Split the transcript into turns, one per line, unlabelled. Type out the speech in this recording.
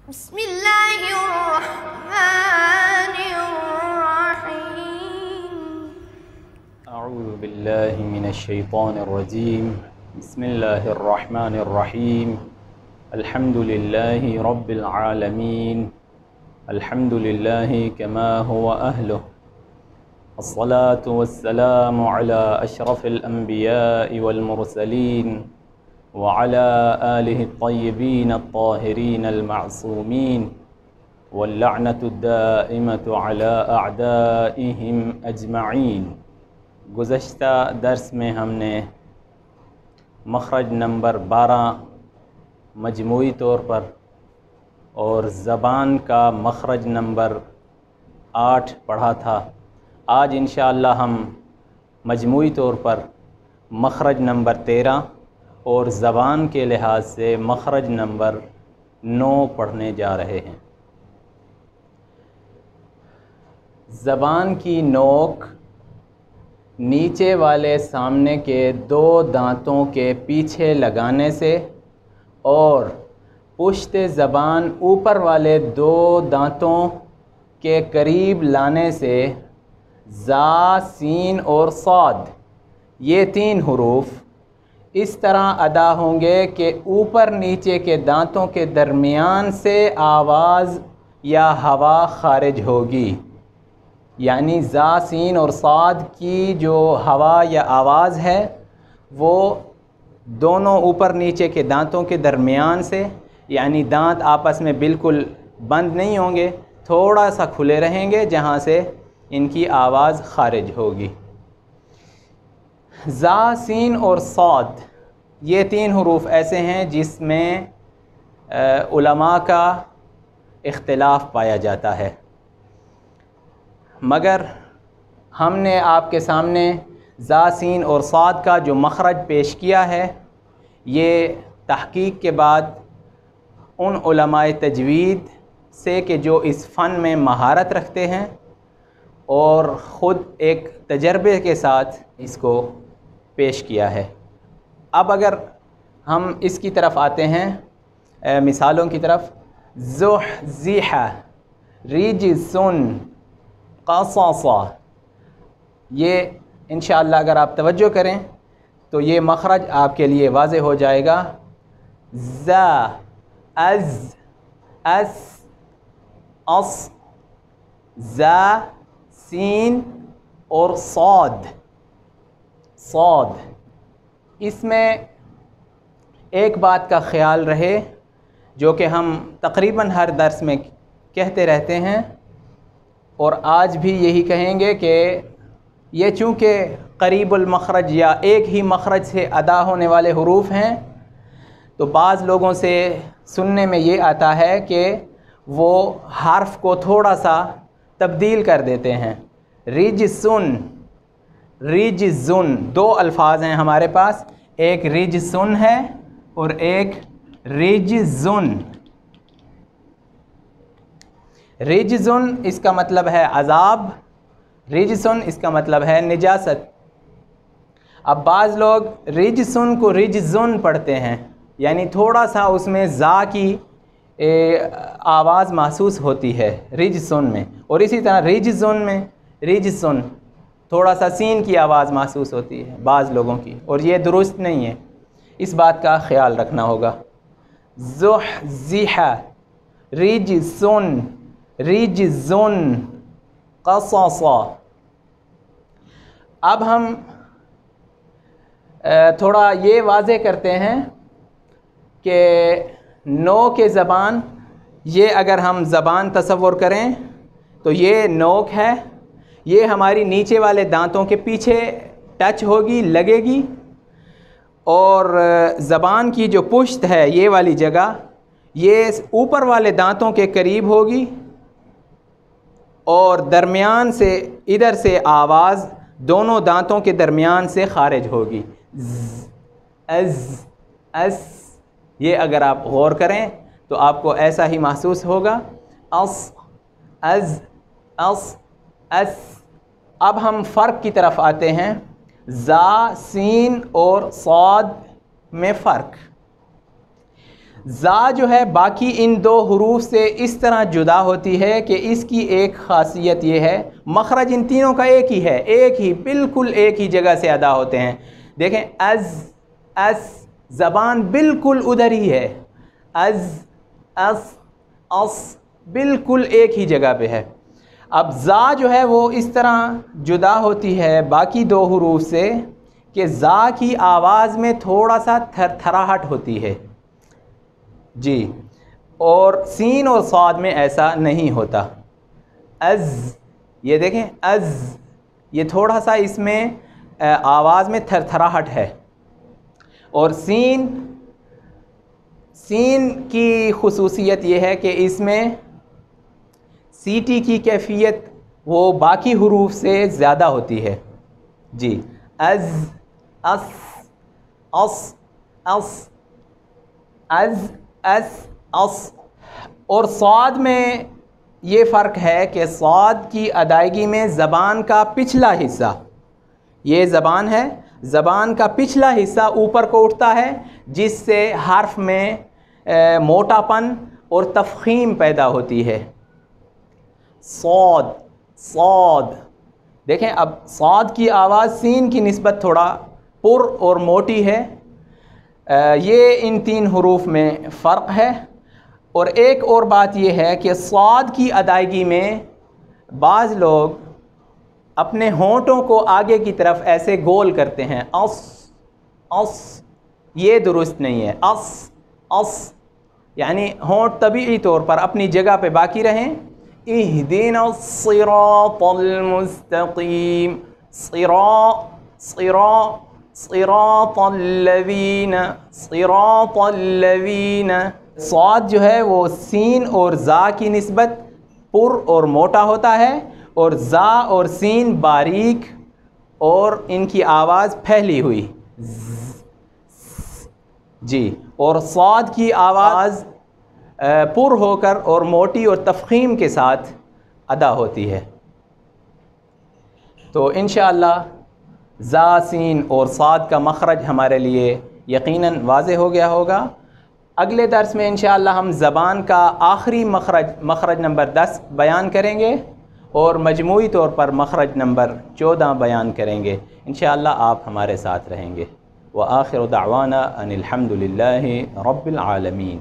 بسم اللہ الرحمن الرحیم
اعوذ باللہ من الشیطان الرجیم بسم اللہ الرحمن الرحیم الحمد للہ رب العالمین الحمد للہ کما هو اہلہ الصلاة والسلام علی اشرف الانبیاء والمرسلین وعلى آله الطيبين الطاهرين المعصومين واللعنة الدائمة على أعدائهم أجمعين۔ گزشتہ درس میں ہم نے مخرج نمبر 12 مجموعی طور پر اور زبان کا مخرج نمبر 8 پڑھا تھا۔ آج انشاءاللہ ہم مجموعی طور پر مخرج نمبر 13 اور زبان کے لحاظ سے مخرج نمبر 9 پڑھنے جا رہے ہیں۔ زبان کی نوک نیچے والے سامنے کے 2 دانتوں کے پیچھے لگانے سے اور پشت زبان اوپر والے 2 دانتوں کے قریب لانے سے زا، سین اور صاد یہ 3 حروف اس طرح ادا ہوں گے کہ اوپر نیچے کے دانتوں کے درمیان سے آواز یا ہوا خارج ہوگی، یعنی زا، سین اور صاد کی جو ہوا یا آواز ہے وہ دونوں اوپر نیچے کے دانتوں کے درمیان سے، یعنی دانت آپس میں بالکل بند نہیں ہوں گے، تھوڑا سا کھلے رہیں گے جہاں سے ان کی آواز خارج ہوگی۔ زا، سین اور صاد یہ 3 حروف ایسے ہیں جس میں علماء کا اختلاف پایا جاتا ہے، مگر ہم نے آپ کے سامنے زا، سین اور صاد کا جو مخرج پیش کیا ہے یہ تحقیق کے بعد ان علماء تجوید سے کہ جو اس فن میں مہارت رکھتے ہیں اور خود ایک تجربے کے ساتھ اس کو پیش کیا ہے۔ اب اگر ہم اس کی طرف آتے ہیں مثالوں کی طرف، زحزح، رجسن، قصص، یہ انشاءاللہ اگر آپ توجہ کریں تو یہ مخرج آپ کے لیے واضح ہو جائے گا۔ ز، از، اس، اص، ز، سین اور صاد۔ صاد اس میں ایک بات کا خیال رہے جو کہ ہم تقریباً ہر درس میں کہتے رہتے ہیں اور آج بھی یہی کہیں گے کہ یہ چونکہ قریب المخرج یا ایک ہی مخرج سے ادا ہونے والے حروف ہیں تو بعض لوگوں سے سننے میں یہ آتا ہے کہ وہ حرف کو تھوڑا سا تبدیل کر دیتے ہیں۔ رجسن، رجزن 2 الفاظ ہیں ہمارے پاس، ایک رجسن ہے اور ایک رجزن۔ رجزن اس کا مطلب ہے عذاب، رجسن اس کا مطلب ہے نجاست۔ اب بعض لوگ رجسن کو رجزن پڑھتے ہیں، یعنی تھوڑا سا اس میں زا کی آواز محسوس ہوتی ہے رجسن میں، اور اسی طرح رجزن میں رجسن تھوڑا سا سین کی آواز محسوس ہوتی ہے بعض لوگوں کی، اور یہ درست نہیں ہے، اس بات کا خیال رکھنا ہوگا۔ زحزح، رجسن، رجزن، قصص۔ اب ہم تھوڑا یہ واضح کرتے ہیں کہ نوک زبان، یہ اگر ہم زبان تصور کریں تو یہ نوک ہے، یہ ہماری نیچے والے دانتوں کے پیچھے ٹچ ہوگی، لگے گی، اور زبان کی جو پشت ہے یہ والی جگہ یہ اوپر والے دانتوں کے قریب ہوگی، اور درمیان سے ادھر سے آواز دونوں دانتوں کے درمیان سے خارج ہوگی۔ از، اس، یہ اگر آپ غور کریں تو آپ کو ایسا ہی محسوس ہوگا۔ اص، از، اص، اس۔ اب ہم فرق کی طرف آتے ہیں، زا، سین اور صاد میں فرق۔ زا جو ہے باقی ان دو حروف سے اس طرح جدا ہوتی ہے کہ اس کی ایک خاصیت یہ ہے، مخرج ان تینوں کا ایک ہی ہے، ایک ہی بالکل ایک ہی جگہ سے ادا ہوتے ہیں۔ دیکھیں از، اس، زبان بالکل ادھر ہی ہے، از، اس، اس، بالکل ایک ہی جگہ پہ ہے۔ اب زا جو ہے وہ اس طرح جدا ہوتی ہے باقی دو حروف سے کہ زا کی آواز میں تھوڑا سا تھر تھراہٹ ہوتی ہے جی، اور سین اور صاد میں ایسا نہیں ہوتا۔ از، یہ دیکھیں از، یہ تھوڑا سا اس میں آواز میں تھر تھراہٹ ہے، اور سین کی خصوصیت یہ ہے کہ اس میں سیٹی کی کیفیت وہ باقی حروف سے زیادہ ہوتی ہے جی۔ از، اس، اس، اس، از، اس، اس، اور صاد میں یہ فرق ہے کہ صاد کی ادائیگی میں زبان کا پچھلا حصہ، یہ زبان ہے، زبان کا پچھلا حصہ اوپر کو اٹھتا ہے، جس سے حرف میں موٹا پن اور تفخیم پیدا ہوتی ہے۔ صاد، صاد، دیکھیں اب صاد کی آواز سین کی نسبت تھوڑا پر اور موٹی ہے، یہ ان تین حروف میں فرق ہے۔ اور ایک اور بات یہ ہے کہ صاد کی ادائیگی میں بعض لوگ اپنے ہونٹوں کو آگے کی طرف ایسے گول کرتے ہیں، اس، اس، یہ درست نہیں ہے۔ اس، اس، یعنی ہونٹ طبیعی طور پر اپنی جگہ پہ باقی رہیں۔ اہدنا الصراط المستقیم، صراط الذین، صراط الذین۔ صاد جو ہے وہ سین اور زا کی نسبت پر اور موٹا ہوتا ہے، اور زا اور سین باریک اور ان کی آواز پھیلی ہوئی جی، اور صاد کی آواز پر ہو کر اور موٹی اور تفخیم کے ساتھ ادا ہوتی ہے۔ تو انشاءاللہ زا، سین اور صاد کا مخرج ہمارے لیے یقیناً واضح ہو گیا ہوگا۔ اگلے درس میں انشاءاللہ ہم زبان کا آخری مخرج نمبر 10 بیان کریں گے، اور مجموعی طور پر مخرج نمبر 14 بیان کریں گے۔ انشاءاللہ آپ ہمارے ساتھ رہیں گے۔ وآخر دعوانا ان الحمد للہ رب العالمین۔